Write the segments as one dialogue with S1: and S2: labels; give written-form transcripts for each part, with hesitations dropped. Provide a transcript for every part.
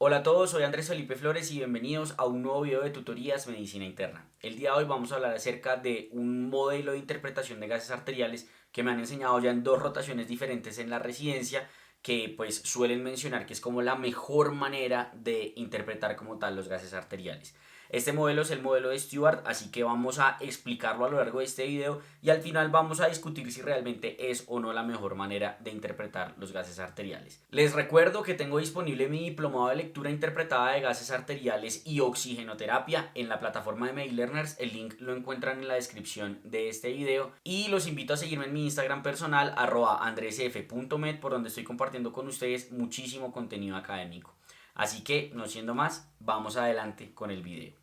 S1: Hola a todos, soy Andrés Felipe Flores y bienvenidos a un nuevo video de tutorías Medicina Interna. El día de hoy vamos a hablar acerca de un modelo de interpretación de gases arteriales que me han enseñado ya en dos rotaciones diferentes en la residencia, que pues suelen mencionar que es como la mejor manera de interpretar como tal los gases arteriales. Este modelo es el modelo de Stewart, así que vamos a explicarlo a lo largo de este video y al final vamos a discutir si realmente es o no la mejor manera de interpretar los gases arteriales. Les recuerdo que tengo disponible mi diplomado de lectura interpretada de gases arteriales y oxigenoterapia en la plataforma de MediLearners. El link lo encuentran en la descripción de este video y los invito a seguirme en mi Instagram personal @andresf.med, por donde estoy compartiendo con ustedes muchísimo contenido académico. Así que, no siendo más, vamos adelante con el video.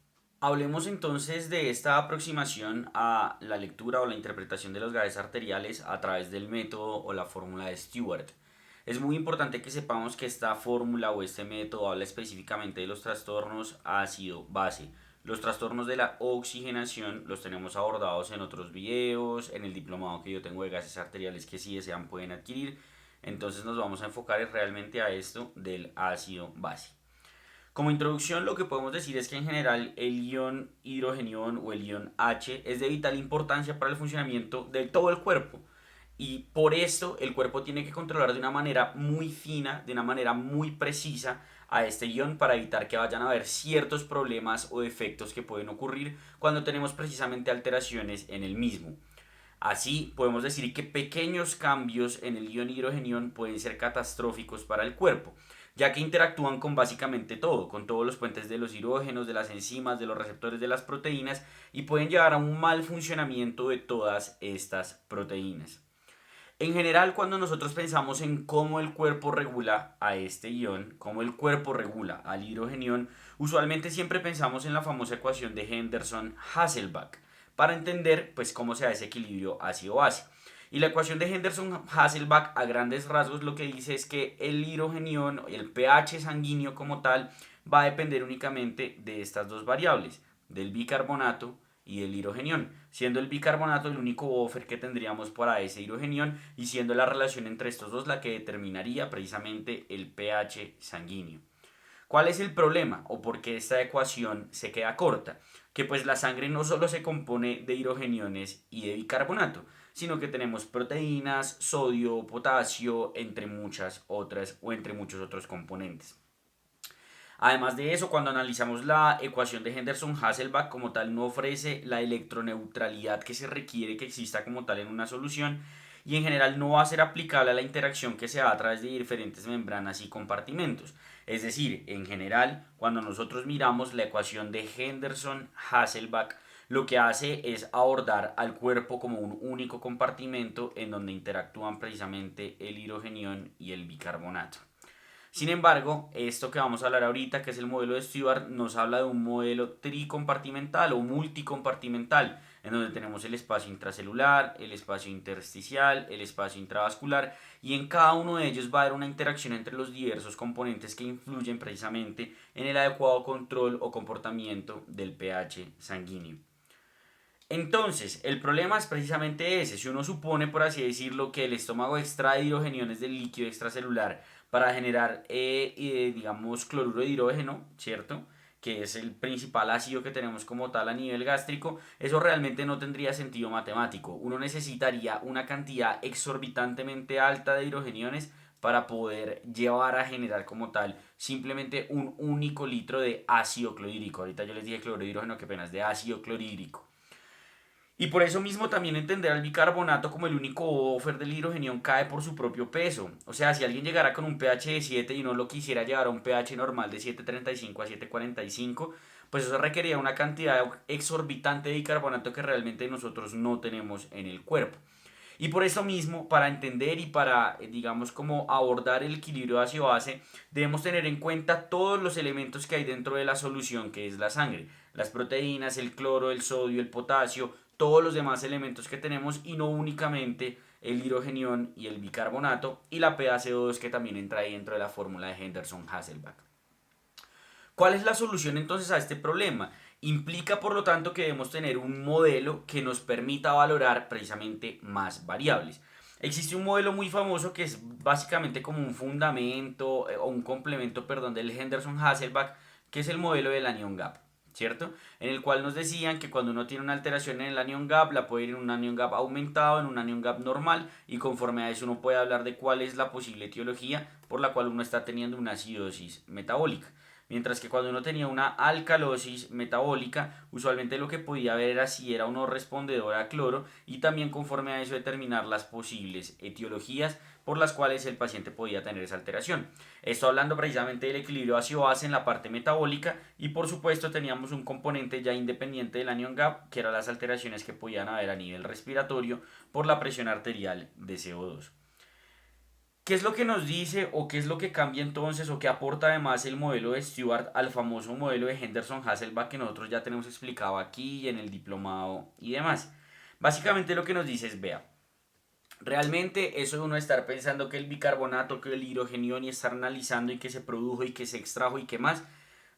S1: Hablemos entonces de esta aproximación a la lectura o la interpretación de los gases arteriales a través del método o la fórmula de Stewart. Es muy importante que sepamos que esta fórmula o este método habla específicamente de los trastornos ácido-base. Los trastornos de la oxigenación los tenemos abordados en otros videos, en el diplomado que yo tengo de gases arteriales que si desean pueden adquirir. Entonces nos vamos a enfocar realmente a esto del ácido-base. Como introducción, lo que podemos decir es que en general el ion hidrogenión o el ion H es de vital importancia para el funcionamiento de todo el cuerpo. Y por esto el cuerpo tiene que controlar de una manera muy fina, de una manera muy precisa a este ion para evitar que vayan a haber ciertos problemas o defectos que pueden ocurrir cuando tenemos precisamente alteraciones en el mismo. Así podemos decir que pequeños cambios en el ion hidrogenión pueden ser catastróficos para el cuerpo, ya que interactúan con básicamente todo, con todos los puentes de los hidrógenos, de las enzimas, de los receptores de las proteínas, y pueden llevar a un mal funcionamiento de todas estas proteínas. En general, cuando nosotros pensamos en cómo el cuerpo regula a este ion, cómo el cuerpo regula al hidrogenión, usualmente siempre pensamos en la famosa ecuación de Henderson-Hasselbalch para entender pues cómo se da ese equilibrio ácido-base. Y la ecuación de Henderson-Hasselbalch a grandes rasgos lo que dice es que el hidrogenión, el pH sanguíneo como tal, va a depender únicamente de estas dos variables, del bicarbonato y del hidrogenión, siendo el bicarbonato el único buffer que tendríamos para ese hidrogenión y siendo la relación entre estos dos la que determinaría precisamente el pH sanguíneo. ¿Cuál es el problema o por qué esta ecuación se queda corta? Que pues la sangre no solo se compone de hidrogeniones y de bicarbonato, sino que tenemos proteínas, sodio, potasio, entre muchas otras o entre muchos otros componentes. Además de eso, cuando analizamos la ecuación de Henderson-Hasselbalch como tal, no ofrece la electroneutralidad que se requiere que exista como tal en una solución y en general no va a ser aplicable a la interacción que se da a través de diferentes membranas y compartimentos. Es decir, en general, cuando nosotros miramos la ecuación de Henderson-Hasselbalch, lo que hace es abordar al cuerpo como un único compartimento en donde interactúan precisamente el hidrogenión y el bicarbonato. Sin embargo, esto que vamos a hablar ahorita, que es el modelo de Stewart, nos habla de un modelo tricompartimental o multicompartimental, en donde tenemos el espacio intracelular, el espacio intersticial, el espacio intravascular, y en cada uno de ellos va a haber una interacción entre los diversos componentes que influyen precisamente en el adecuado control o comportamiento del pH sanguíneo. Entonces, el problema es precisamente ese. Si uno supone, por así decirlo, que el estómago extrae hidrogeniones del líquido extracelular para generar, digamos, cloruro de hidrógeno, ¿cierto? Que es el principal ácido que tenemos como tal a nivel gástrico, eso realmente no tendría sentido matemático. Uno necesitaría una cantidad exorbitantemente alta de hidrogeniones para poder llevar a generar como tal simplemente un único litro de ácido clorhídrico. Ahorita yo les dije cloruro de hidrógeno, que apenas de ácido clorhídrico. Y por eso mismo también entender al bicarbonato como el único buffer del hidrogenión cae por su propio peso. O sea, si alguien llegara con un pH de 7 y no lo quisiera llevar a un pH normal de 7,35 a 7,45, pues eso requería una cantidad exorbitante de bicarbonato que realmente nosotros no tenemos en el cuerpo. Y por eso mismo, para entender y para, digamos, como abordar el equilibrio ácido-base, debemos tener en cuenta todos los elementos que hay dentro de la solución, que es la sangre. Las proteínas, el cloro, el sodio, el potasio, todos los demás elementos que tenemos y no únicamente el hidrogenión y el bicarbonato y la PaCO2 que también entra ahí dentro de la fórmula de Henderson-Hasselbalch. ¿Cuál es la solución entonces a este problema? Implica por lo tanto que debemos tener un modelo que nos permita valorar precisamente más variables. Existe un modelo muy famoso que es básicamente como un fundamento o un complemento, perdón, del Henderson-Hasselbalch, que es el modelo del anion gap, ¿cierto? En el cual nos decían que cuando uno tiene una alteración en el anion gap, la puede ir en un anion gap aumentado, en un anion gap normal, y conforme a eso uno puede hablar de cuál es la posible etiología por la cual uno está teniendo una acidosis metabólica. Mientras que cuando uno tenía una alcalosis metabólica, usualmente lo que podía ver era si era uno respondedor a cloro y también conforme a eso determinar las posibles etiologías por las cuales el paciente podía tener esa alteración. Esto hablando precisamente del equilibrio ácido-base en la parte metabólica y por supuesto teníamos un componente ya independiente del anion gap que eran las alteraciones que podían haber a nivel respiratorio por la presión arterial de CO2. ¿Qué es lo que nos dice o qué es lo que cambia entonces o qué aporta además el modelo de Stewart al famoso modelo de Henderson-Hasselbalch que nosotros ya tenemos explicado aquí en el diplomado y demás? Básicamente lo que nos dice es, vea, realmente eso de uno estar pensando que el bicarbonato, que el hidrogenión y estar analizando y que se produjo y que se extrajo y qué más,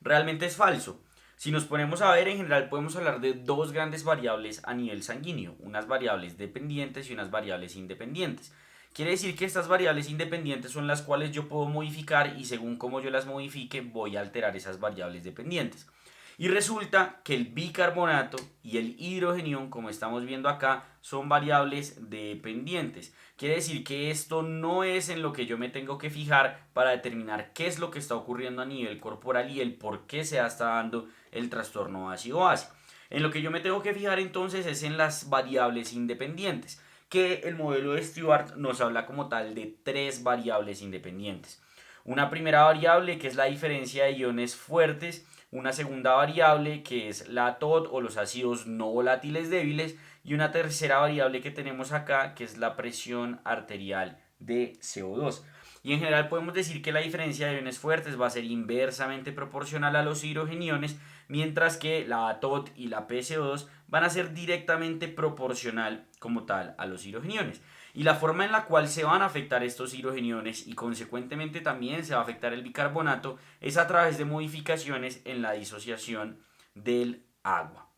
S1: realmente es falso. Si nos ponemos a ver, en general podemos hablar de dos grandes variables a nivel sanguíneo, unas variables dependientes y unas variables independientes. Quiere decir que estas variables independientes son las cuales yo puedo modificar y según cómo yo las modifique voy a alterar esas variables dependientes. Y resulta que el bicarbonato y el hidrogenión, como estamos viendo acá, son variables dependientes. Quiere decir que esto no es en lo que yo me tengo que fijar para determinar qué es lo que está ocurriendo a nivel corporal y el por qué se está dando el trastorno ácido-base. En lo que yo me tengo que fijar entonces es en las variables independientes, que el modelo de Stewart nos habla como tal de tres variables independientes. Una primera variable que es la diferencia de iones fuertes, una segunda variable que es la TOD o los ácidos no volátiles débiles y una tercera variable que tenemos acá que es la presión arterial de CO2. Y en general podemos decir que la diferencia de iones fuertes va a ser inversamente proporcional a los hidrogeniones, mientras que la TOD y la PCO2 van a ser directamente proporcional como tal a los hidrogeniones. Y la forma en la cual se van a afectar estos hidrogeniones y consecuentemente también se va a afectar el bicarbonato es a través de modificaciones en la disociación del agua.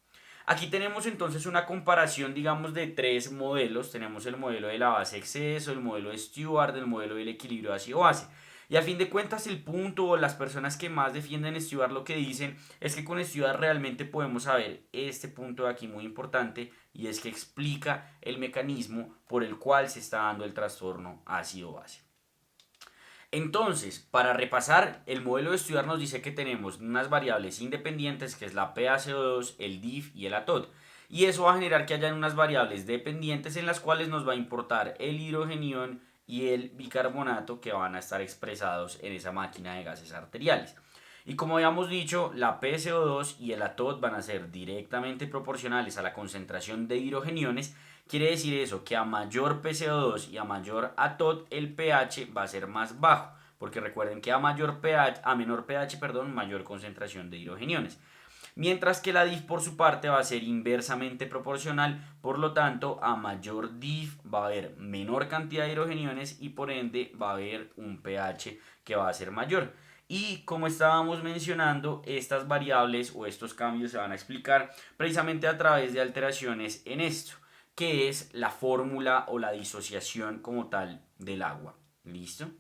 S1: Aquí tenemos entonces una comparación, digamos, de tres modelos. Tenemos el modelo de la base exceso, el modelo de Stewart, el modelo del equilibrio ácido-base. Y a fin de cuentas el punto o las personas que más defienden Stewart lo que dicen es que con Stewart realmente podemos saber este punto de aquí muy importante y es que explica el mecanismo por el cual se está dando el trastorno ácido-base. Entonces, para repasar, el modelo de estudiar nos dice que tenemos unas variables independientes, que es la PaCO2, el DIF y el ATOD. Y eso va a generar que haya unas variables dependientes en las cuales nos va a importar el hidrogenión y el bicarbonato que van a estar expresados en esa máquina de gases arteriales. Y como habíamos dicho, la PCO2 y el ATOD van a ser directamente proporcionales a la concentración de hidrogeniones. Quiere decir eso, que a mayor PCO2 y a mayor ATOD el pH va a ser más bajo, porque recuerden que a menor pH, mayor concentración de hidrogeniones. Mientras que la DIF por su parte va a ser inversamente proporcional, por lo tanto a mayor DIF va a haber menor cantidad de hidrogeniones y por ende va a haber un pH que va a ser mayor. Y como estábamos mencionando, estas variables o estos cambios se van a explicar precisamente a través de alteraciones en esto, que es la fórmula o la disociación como tal del agua. ¿Listo?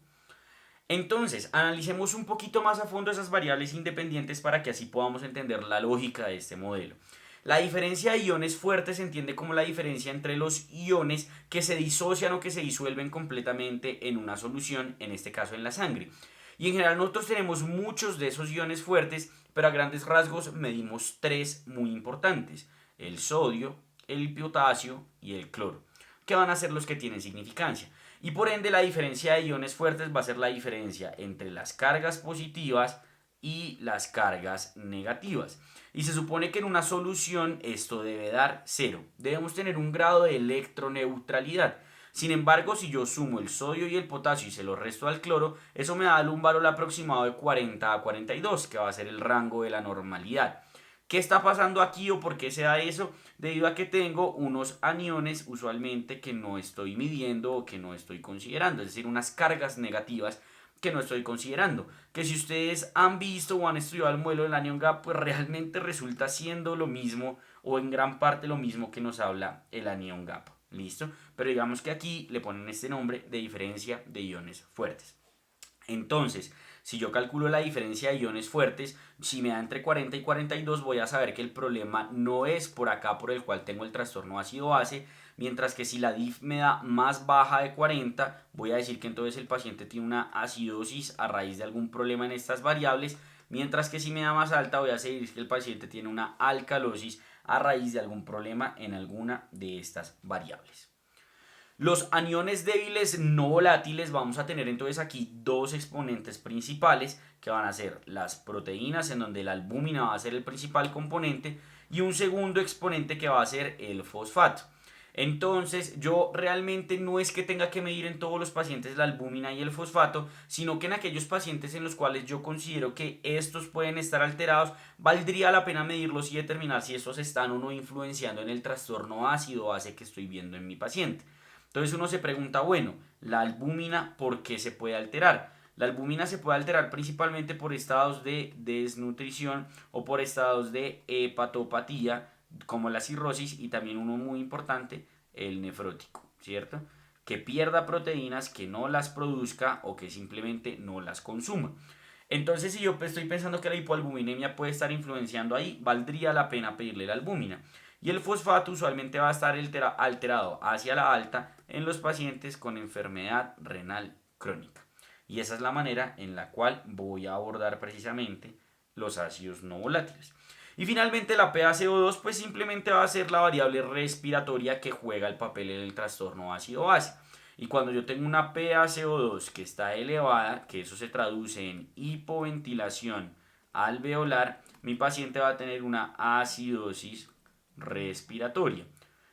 S1: Entonces, analicemos un poquito más a fondo esas variables independientes para que así podamos entender la lógica de este modelo. La diferencia de iones fuertes se entiende como la diferencia entre los iones que se disocian o que se disuelven completamente en una solución, en este caso en la sangre. Y en general nosotros tenemos muchos de esos iones fuertes, pero a grandes rasgos medimos tres muy importantes: el sodio, el potasio y el cloro, que van a ser los que tienen significancia. Y por ende la diferencia de iones fuertes va a ser la diferencia entre las cargas positivas y las cargas negativas. Y se supone que en una solución esto debe dar cero. Debemos tener un grado de electroneutralidad. Sin embargo, si yo sumo el sodio y el potasio y se lo resto al cloro, eso me da un valor aproximado de 40 a 42, que va a ser el rango de la normalidad. ¿Qué está pasando aquí o por qué se da eso? Debido a que tengo unos aniones usualmente que no estoy midiendo o que no estoy considerando, es decir, unas cargas negativas que no estoy considerando. Que si ustedes han visto o han estudiado el modelo del anion gap, pues realmente resulta siendo lo mismo o en gran parte lo mismo que nos habla el anion gap. listo, pero digamos que aquí le ponen este nombre de diferencia de iones fuertes. Entonces, si yo calculo la diferencia de iones fuertes, si me da entre 40 y 42, voy a saber que el problema no es por acá por el cual tengo el trastorno ácido-base, mientras que si la DIF me da más baja de 40, voy a decir que entonces el paciente tiene una acidosis a raíz de algún problema en estas variables, mientras que si me da más alta, voy a decir que el paciente tiene una alcalosis a raíz de algún problema en alguna de estas variables. Los aniones débiles no volátiles, vamos a tener entonces aquí dos exponentes principales que van a ser las proteínas, en donde la albúmina va a ser el principal componente, y un segundo exponente que va a ser el fosfato. Entonces yo realmente no es que tenga que medir en todos los pacientes la albúmina y el fosfato, sino que en aquellos pacientes en los cuales yo considero que estos pueden estar alterados, valdría la pena medirlos y determinar si estos están o no influenciando en el trastorno ácido-base que estoy viendo en mi paciente. Entonces uno se pregunta, bueno, la albúmina, ¿por qué se puede alterar? La albúmina se puede alterar principalmente por estados de desnutrición o por estados de hepatopatía, como la cirrosis, y también uno muy importante, el nefrótico, ¿cierto? Que pierda proteínas, que no las produzca o que simplemente no las consuma. Entonces, si yo estoy pensando que la hipoalbuminemia puede estar influenciando ahí, valdría la pena pedirle la albúmina. Y el fosfato usualmente va a estar alterado hacia la alta en los pacientes con enfermedad renal crónica. Y esa es la manera en la cual voy a abordar precisamente los ácidos no volátiles. Y finalmente la PaCO2 pues simplemente va a ser la variable respiratoria que juega el papel en el trastorno ácido-base. Y cuando yo tengo una PaCO2 que está elevada, que eso se traduce en hipoventilación alveolar, mi paciente va a tener una acidosis respiratoria.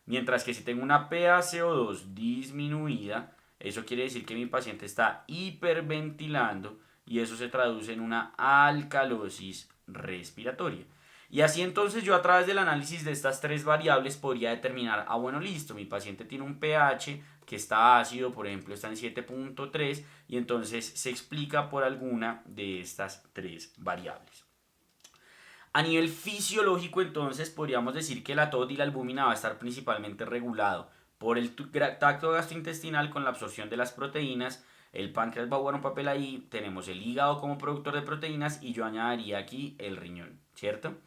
S1: Mientras que si tengo una PaCO2 disminuida, eso quiere decir que mi paciente está hiperventilando y eso se traduce en una alcalosis respiratoria. Y así entonces yo a través del análisis de estas tres variables podría determinar, bueno, listo, mi paciente tiene un pH que está ácido, por ejemplo está en 7.3 y entonces se explica por alguna de estas tres variables. A nivel fisiológico, entonces, podríamos decir que la TOD y la albúmina va a estar principalmente regulado por el tracto gastrointestinal con la absorción de las proteínas. El páncreas va a jugar un papel ahí, tenemos el hígado como productor de proteínas y yo añadiría aquí el riñón, ¿cierto?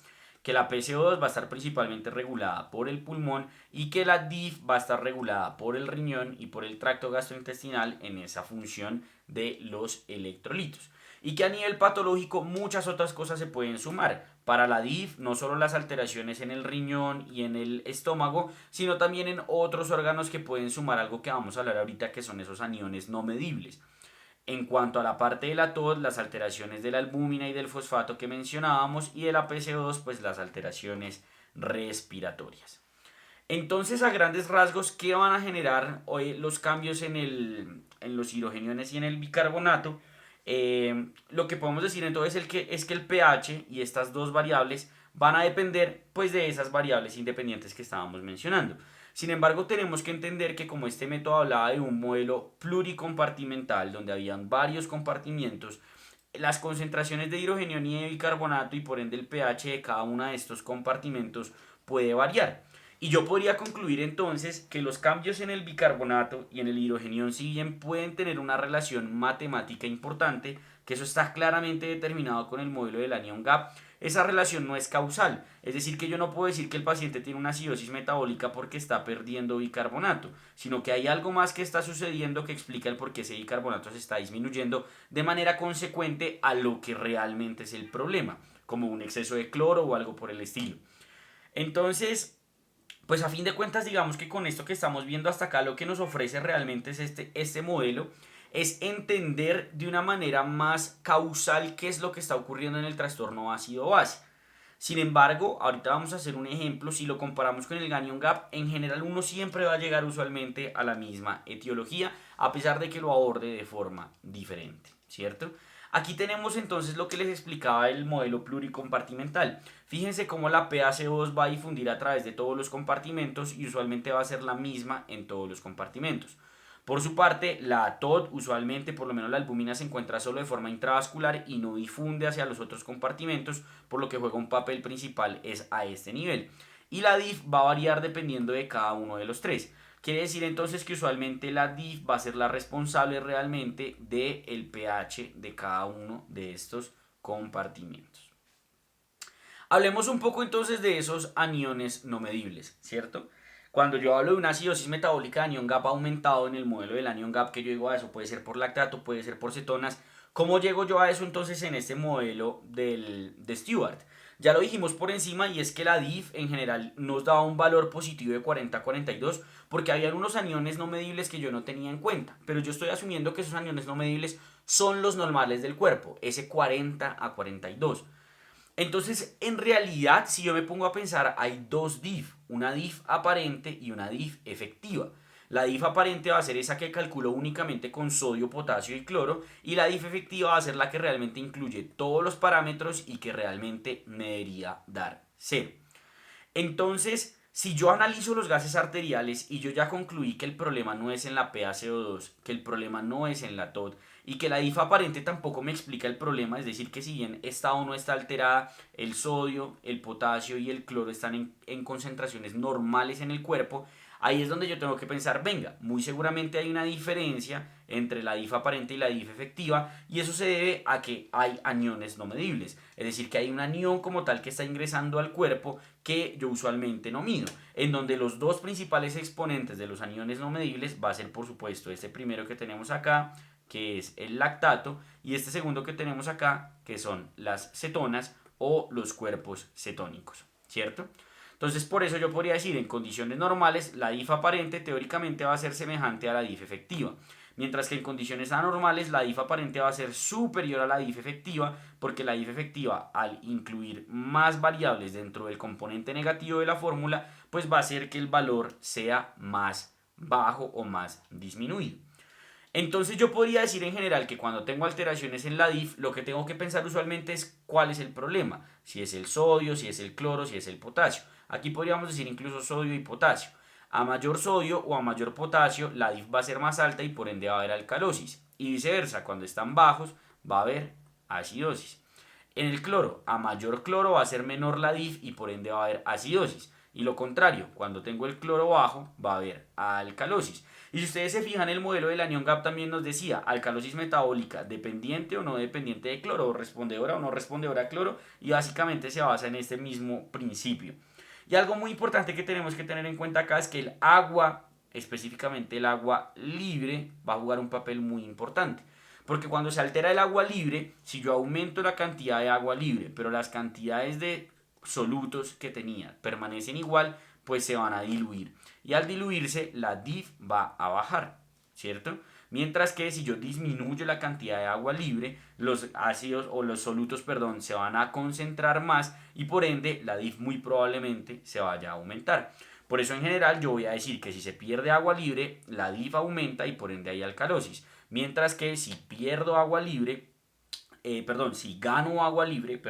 S1: Que la PCO2 va a estar principalmente regulada por el pulmón y que la DIF va a estar regulada por el riñón y por el tracto gastrointestinal en esa función de los electrolitos. Y que a nivel patológico muchas otras cosas se pueden sumar. Para la DIF no solo las alteraciones en el riñón y en el estómago, sino también en otros órganos que pueden sumar algo que vamos a hablar ahorita, que son esos aniones no medibles. En cuanto a la parte de la TOD, las alteraciones de la albúmina y del fosfato que mencionábamos, y de la PCO2, pues las alteraciones respiratorias. Entonces, a grandes rasgos, ¿qué van a generar hoy los cambios en los hidrogeniones y en el bicarbonato? Lo que podemos decir entonces es que el pH y estas dos variables van a depender pues de esas variables independientes que estábamos mencionando. Sin embargo, tenemos que entender que como este método hablaba de un modelo pluricompartimental donde habían varios compartimientos, las concentraciones de hidrogenión y de bicarbonato y por ende el pH de cada uno de estos compartimentos puede variar. Y yo podría concluir entonces que los cambios en el bicarbonato y en el hidrogenión, si bien pueden tener una relación matemática importante, que eso está claramente determinado con el modelo del Lanion-Gap, esa relación no es causal. Es decir, que yo no puedo decir que el paciente tiene una acidosis metabólica porque está perdiendo bicarbonato, sino que hay algo más que está sucediendo que explica el por qué ese bicarbonato se está disminuyendo de manera consecuente a lo que realmente es el problema, como un exceso de cloro o algo por el estilo. Entonces, pues a fin de cuentas, digamos que con esto que estamos viendo hasta acá, lo que nos ofrece realmente es este modelo, es entender de una manera más causal qué es lo que está ocurriendo en el trastorno ácido-base. Sin embargo, ahorita vamos a hacer un ejemplo, si lo comparamos con el Lanion-Gap, en general uno siempre va a llegar usualmente a la misma etiología, a pesar de que lo aborde de forma diferente, ¿cierto? Aquí tenemos entonces lo que les explicaba el modelo pluricompartimental. Fíjense cómo la PaCO2 va a difundir a través de todos los compartimentos y usualmente va a ser la misma en todos los compartimentos. Por su parte, la TOD, usualmente, por lo menos la albúmina, se encuentra solo de forma intravascular y no difunde hacia los otros compartimentos, por lo que juega un papel principal es a este nivel. Y la DIF va a variar dependiendo de cada uno de los tres. Quiere decir entonces que usualmente la DIF va a ser la responsable realmente del pH de cada uno de estos compartimentos. Hablemos un poco entonces de esos aniones no medibles, ¿cierto? Cuando yo hablo de una acidosis metabólica de anión GAP aumentado en el modelo del anión GAP, que yo digo a eso, puede ser por lactato, puede ser por cetonas. ¿Cómo llego yo a eso entonces en este modelo de Stewart? Ya lo dijimos por encima, y es que la DIF en general nos daba un valor positivo de 40 a 42 porque había unos aniones no medibles que yo no tenía en cuenta, pero yo estoy asumiendo que esos aniones no medibles son los normales del cuerpo, ese 40 a 42. Entonces, en realidad, si yo me pongo a pensar, hay dos DIF, una DIF aparente y una DIF efectiva. La DIF aparente va a ser esa que calculo únicamente con sodio, potasio y cloro, y la DIF efectiva va a ser la que realmente incluye todos los parámetros y que realmente me debería dar cero. Entonces, si yo analizo los gases arteriales y yo ya concluí que el problema no es en la PaCO2, que el problema no es en la TOD y que la DIF aparente tampoco me explica el problema, es decir, que si bien está o no está alterada, el sodio, el potasio y el cloro están en concentraciones normales en el cuerpo, ahí es donde yo tengo que pensar, venga, muy seguramente hay una diferencia entre la DIF aparente y la DIF efectiva, y eso se debe a que hay aniones no medibles, es decir, que hay un anión como tal que está ingresando al cuerpo que yo usualmente no mido, en donde los dos principales exponentes de los aniones no medibles va a ser por supuesto este primero que tenemos acá, que es el lactato, y este segundo que tenemos acá, que son las cetonas o los cuerpos cetónicos, ¿cierto? Entonces, por eso yo podría decir, en condiciones normales, la DIF aparente teóricamente va a ser semejante a la DIF efectiva. Mientras que en condiciones anormales, la DIF aparente va a ser superior a la DIF efectiva, porque la DIF efectiva, al incluir más variables dentro del componente negativo de la fórmula, pues va a hacer que el valor sea más bajo o más disminuido. Entonces yo podría decir en general que cuando tengo alteraciones en la DIF, lo que tengo que pensar usualmente es cuál es el problema. Si es el sodio, si es el cloro, si es el potasio. Aquí podríamos decir incluso sodio y potasio. A mayor sodio o a mayor potasio, la DIF va a ser más alta y por ende va a haber alcalosis. Y viceversa, cuando están bajos, va a haber acidosis. En el cloro, a mayor cloro va a ser menor la DIF y por ende va a haber acidosis. Y lo contrario, cuando tengo el cloro bajo, va a haber alcalosis. Y si ustedes se fijan, el modelo del anión GAP también nos decía alcalosis metabólica dependiente o no dependiente de cloro, o respondedora o no respondedora a cloro, y básicamente se basa en este mismo principio. Y algo muy importante que tenemos que tener en cuenta acá es que el agua, específicamente el agua libre, va a jugar un papel muy importante. Porque cuando se altera el agua libre, si yo aumento la cantidad de agua libre, pero las cantidades de solutos que tenía permanecen igual, pues se van a diluir. Y al diluirse, la DIF va a bajar, ¿cierto? Mientras que si yo disminuyo la cantidad de agua libre, los ácidos o los solutos, perdón, se van a concentrar más y por ende la DIF muy probablemente se vaya a aumentar. Por eso en general yo voy a decir que si se pierde agua libre, la DIF aumenta y por ende hay alcalosis. Mientras que si pierdo agua libre, si gano agua libre,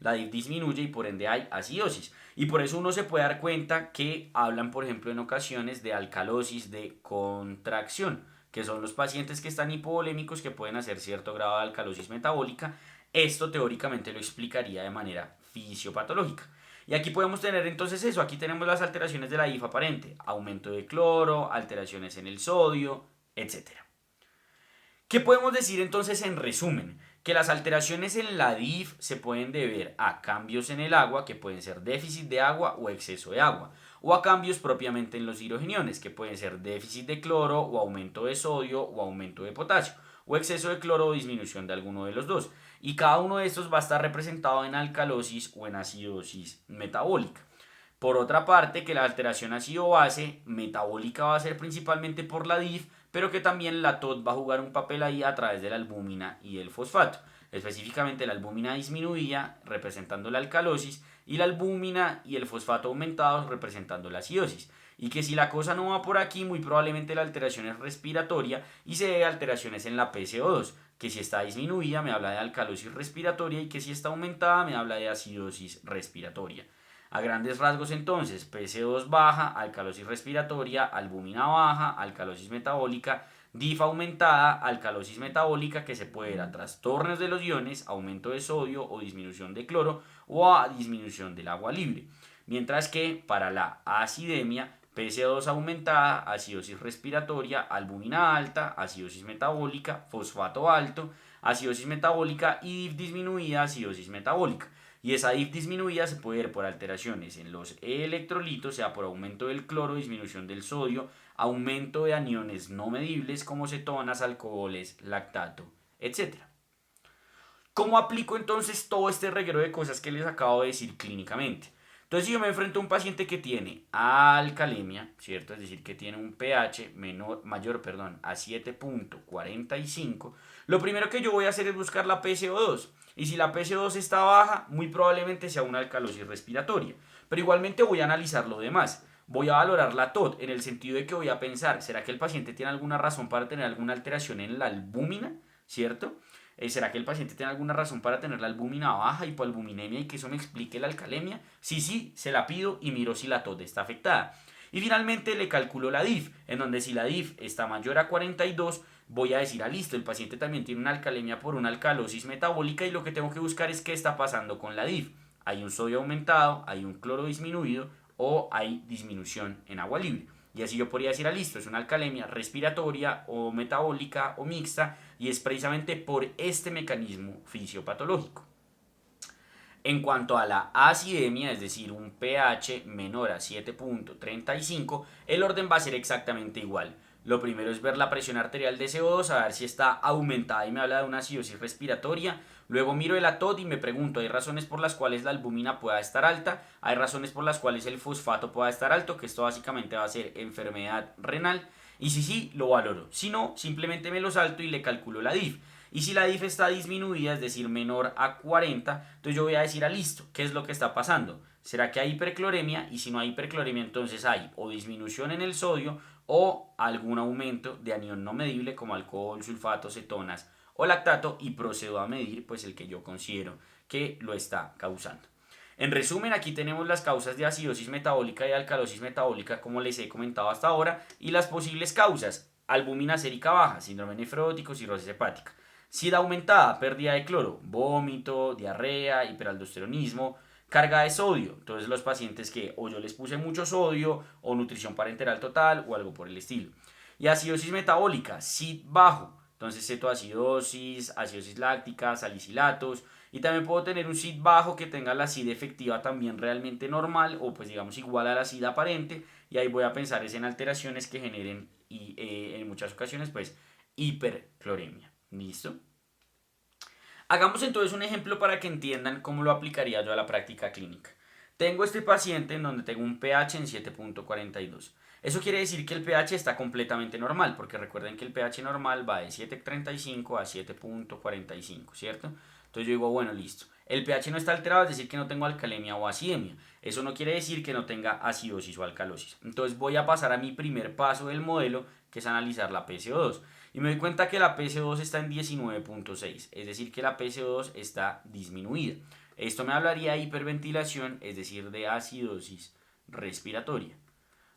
S1: la DIF disminuye y por ende hay acidosis. Y por eso uno se puede dar cuenta que hablan, por ejemplo, en ocasiones de alcalosis de contracción, que son los pacientes que están hipovolémicos que pueden hacer cierto grado de alcalosis metabólica. Esto teóricamente lo explicaría de manera fisiopatológica. Y aquí podemos tener entonces eso, aquí tenemos las alteraciones de la DIF aparente, aumento de cloro, alteraciones en el sodio, etc. ¿Qué podemos decir entonces en resumen? Que las alteraciones en la DIF se pueden deber a cambios en el agua, que pueden ser déficit de agua o exceso de agua, o a cambios propiamente en los hidrogeniones, que pueden ser déficit de cloro o aumento de sodio o aumento de potasio, o exceso de cloro o disminución de alguno de los dos. Y cada uno de estos va a estar representado en alcalosis o en acidosis metabólica. Por otra parte, que la alteración ácido-base metabólica va a ser principalmente por la DIF, pero que también la TOD va a jugar un papel ahí a través de la albúmina y el fosfato. Específicamente la albúmina disminuida representando la alcalosis y la albúmina y el fosfato aumentados representando la acidosis. Y que si la cosa no va por aquí, muy probablemente la alteración es respiratoria y se debe a alteraciones en la PCO2, que si está disminuida me habla de alcalosis respiratoria y que si está aumentada me habla de acidosis respiratoria. A grandes rasgos entonces, PCO2 baja, alcalosis respiratoria, albúmina baja, alcalosis metabólica, DIF aumentada, alcalosis metabólica que se puede ver a trastornos de los iones, aumento de sodio o disminución de cloro o a disminución del agua libre. Mientras que para la acidemia PCO2 aumentada, acidosis respiratoria, albúmina alta, acidosis metabólica, fosfato alto, acidosis metabólica y DIF disminuida, acidosis metabólica. Y esa DIF disminuida se puede ver por alteraciones en los electrolitos, sea por aumento del cloro, disminución del sodio, aumento de aniones no medibles como cetonas, alcoholes, lactato, etc. ¿Cómo aplico entonces todo este reguero de cosas que les acabo de decir clínicamente? Entonces, si yo me enfrento a un paciente que tiene alcalemia, ¿cierto? Es decir, que tiene un pH mayor a 7.45, lo primero que yo voy a hacer es buscar la PCO2. Y si la PCO2 está baja, muy probablemente sea una alcalosis respiratoria. Pero igualmente voy a analizar lo demás. Voy a valorar la TOT en el sentido de que voy a pensar, ¿será que el paciente tiene alguna razón para tener alguna alteración en la albúmina? ¿Cierto? ¿Será que el paciente tiene alguna razón para tener la albúmina baja, hipoalbuminemia y que eso me explique la alcalemia? Sí, se la pido y miro si la TOT está afectada. Y finalmente le calculo la DIF, en donde si la DIF está mayor a 42, voy a decir, listo, el paciente también tiene una alcalemia por una alcalosis metabólica y lo que tengo que buscar es qué está pasando con la DIF. Hay un sodio aumentado, hay un cloro disminuido o hay disminución en agua libre. Y así yo podría decir, listo, es una alcalemia respiratoria o metabólica o mixta y es precisamente por este mecanismo fisiopatológico. En cuanto a la acidemia, es decir, un pH menor a 7.35, el orden va a ser exactamente igual. Lo primero es ver la presión arterial de CO2, a ver si está aumentada y me habla de una acidosis respiratoria. Luego miro el ATOT y me pregunto, ¿hay razones por las cuales la albúmina pueda estar alta? ¿Hay razones por las cuales el fosfato pueda estar alto? Que esto básicamente va a ser enfermedad renal. Y si sí, lo valoro. Si no, simplemente me lo salto y le calculo la DIF. Y si la DIF está disminuida, es decir, menor a 40, entonces yo voy a decir, listo, ¿qué es lo que está pasando? ¿Será que hay hipercloremia? Y si no hay hipercloremia, entonces hay o disminución en el sodio o algún aumento de anión no medible como alcohol, sulfato, cetonas o lactato y procedo a medir pues el que yo considero que lo está causando. En resumen, aquí tenemos las causas de acidosis metabólica y alcalosis metabólica como les he comentado hasta ahora y las posibles causas: albúmina sérica baja, síndrome nefrótico, cirrosis hepática; SIDA aumentada, pérdida de cloro, vómito, diarrea, hiperaldosteronismo; carga de sodio, entonces los pacientes que o yo les puse mucho sodio o nutrición parenteral total o algo por el estilo. Y acidosis metabólica, SID bajo, entonces cetoacidosis, acidosis láctica, salicilatos. Y también puedo tener un SID bajo que tenga la SID efectiva también realmente normal o pues digamos igual a la SID aparente, y ahí voy a pensar es en alteraciones que generen y en muchas ocasiones pues hipercloremia. ¿Listo? Hagamos entonces un ejemplo para que entiendan cómo lo aplicaría yo a la práctica clínica. Tengo este paciente en donde tengo un pH en 7.42. Eso quiere decir que el pH está completamente normal, porque recuerden que el pH normal va de 7.35 a 7.45, ¿cierto? Entonces yo digo, bueno, listo. El pH no está alterado, es decir, que no tengo alcalemia o acidemia. Eso no quiere decir que no tenga acidosis o alcalosis. Entonces voy a pasar a mi primer paso del modelo, que es analizar la PCO2. Y me doy cuenta que la PCO2 está en 19.6, es decir, que la PCO2 está disminuida. Esto me hablaría de hiperventilación, es decir, de acidosis respiratoria.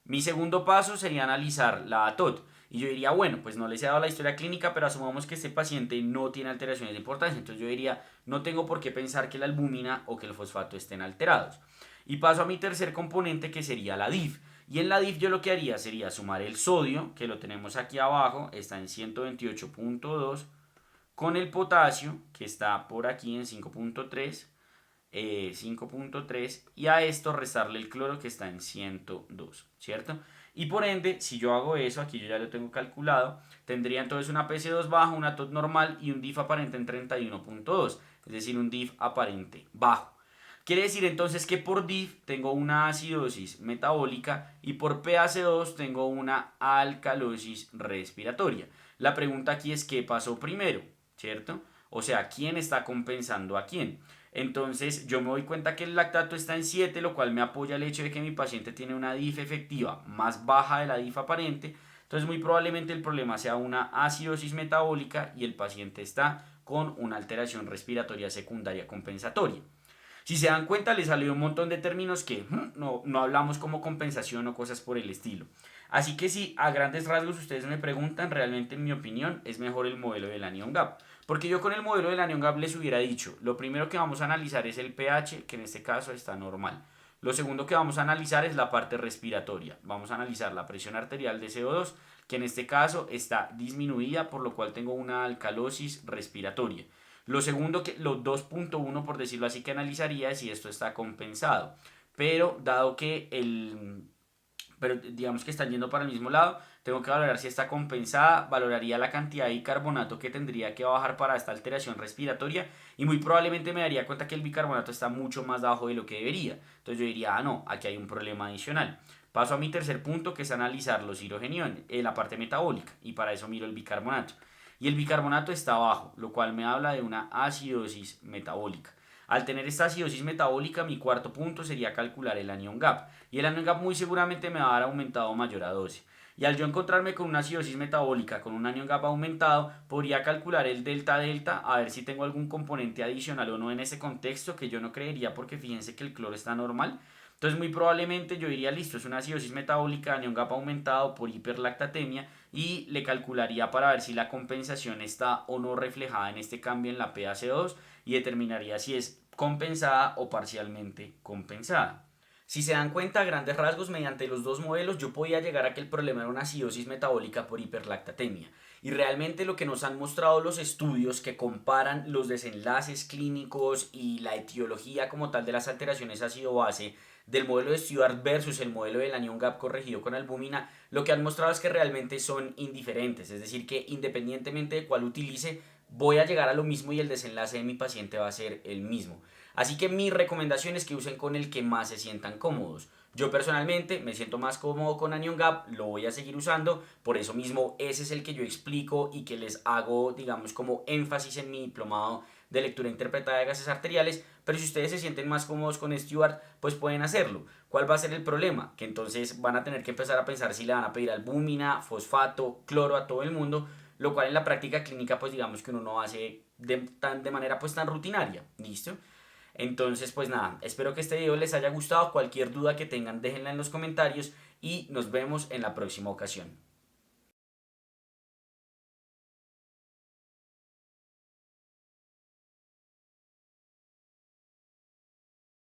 S1: Mi segundo paso sería analizar la ATOT. Y yo diría, bueno, pues no les he dado la historia clínica, pero asumamos que este paciente no tiene alteraciones de importancia. Entonces yo diría, no tengo por qué pensar que la albúmina o que el fosfato estén alterados. Y paso a mi tercer componente, que sería la DIF. Y en la DIF yo lo que haría sería sumar el sodio, que lo tenemos aquí abajo, está en 128.2, con el potasio, que está por aquí en 5.3, y a esto restarle el cloro, que está en 102, ¿cierto? Y por ende, si yo hago eso, aquí yo ya lo tengo calculado, tendría entonces una PC2 baja, una TOT normal y un DIF aparente en 31.2, es decir, un DIF aparente bajo. Quiere decir entonces que por DIF tengo una acidosis metabólica y por PaC2 tengo una alcalosis respiratoria. La pregunta aquí es ¿qué pasó primero? ¿Cierto? O sea, ¿quién está compensando a quién? Entonces yo me doy cuenta que el lactato está en 7, lo cual me apoya el hecho de que mi paciente tiene una DIF efectiva más baja de la DIF aparente. Entonces muy probablemente el problema sea una acidosis metabólica y el paciente está con una alteración respiratoria secundaria compensatoria. Si se dan cuenta, les salió un montón de términos que no hablamos como compensación o cosas por el estilo. Así que si a grandes rasgos ustedes me preguntan, realmente en mi opinión es mejor el modelo del Anion Gap. Porque yo con el modelo del Anion Gap les hubiera dicho, lo primero que vamos a analizar es el pH, que en este caso está normal. Lo segundo que vamos a analizar es la parte respiratoria. Vamos a analizar la presión arterial de CO2, que en este caso está disminuida, por lo cual tengo una alcalosis respiratoria. Lo segundo, lo 2.1 por decirlo así, que analizaría es si esto está compensado. Pero dado que pero digamos que están yendo para el mismo lado, tengo que valorar si está compensada, valoraría la cantidad de bicarbonato que tendría que bajar para esta alteración respiratoria y muy probablemente me daría cuenta que el bicarbonato está mucho más bajo de lo que debería. Entonces yo diría, ah no, aquí hay un problema adicional. Paso a mi tercer punto, que es analizar los hidrogeniones, la parte metabólica, y para eso miro el bicarbonato. Y el bicarbonato está bajo, lo cual me habla de una acidosis metabólica. Al tener esta acidosis metabólica, mi cuarto punto sería calcular el anion gap. Y el anion gap muy seguramente me va a dar aumentado mayor a 12. Y al yo encontrarme con una acidosis metabólica, con un anion gap aumentado, podría calcular el delta delta a ver si tengo algún componente adicional o no en ese contexto, que yo no creería porque fíjense que el cloro está normal. Entonces muy probablemente yo diría, listo, es una acidosis metabólica, anion gap aumentado por hiperlactatemia y le calcularía para ver si la compensación está o no reflejada en este cambio en la PaCO2 y determinaría si es compensada o parcialmente compensada. Si se dan cuenta, a grandes rasgos, mediante los dos modelos, yo podía llegar a que el problema era una acidosis metabólica por hiperlactatemia. Y realmente lo que nos han mostrado los estudios que comparan los desenlaces clínicos y la etiología como tal de las alteraciones ácido-base del modelo de Stewart versus el modelo del anion gap corregido con albúmina, lo que han mostrado es que realmente son indiferentes. Es decir, que independientemente de cuál utilice, voy a llegar a lo mismo y el desenlace de mi paciente va a ser el mismo. Así que mi recomendación es que usen con el que más se sientan cómodos. Yo personalmente me siento más cómodo con Anion Gap, lo voy a seguir usando, por eso mismo ese es el que yo explico y que les hago, digamos, como énfasis en mi diplomado de lectura interpretada de gases arteriales, pero si ustedes se sienten más cómodos con Stewart, pues pueden hacerlo. ¿Cuál va a ser el problema? Que entonces van a tener que empezar a pensar si le van a pedir albúmina, fosfato, cloro a todo el mundo, lo cual en la práctica clínica pues digamos que uno no hace de manera pues tan rutinaria, ¿listo? Entonces, pues nada, espero que este video les haya gustado. Cualquier duda que tengan, déjenla en los comentarios y nos vemos en la próxima ocasión.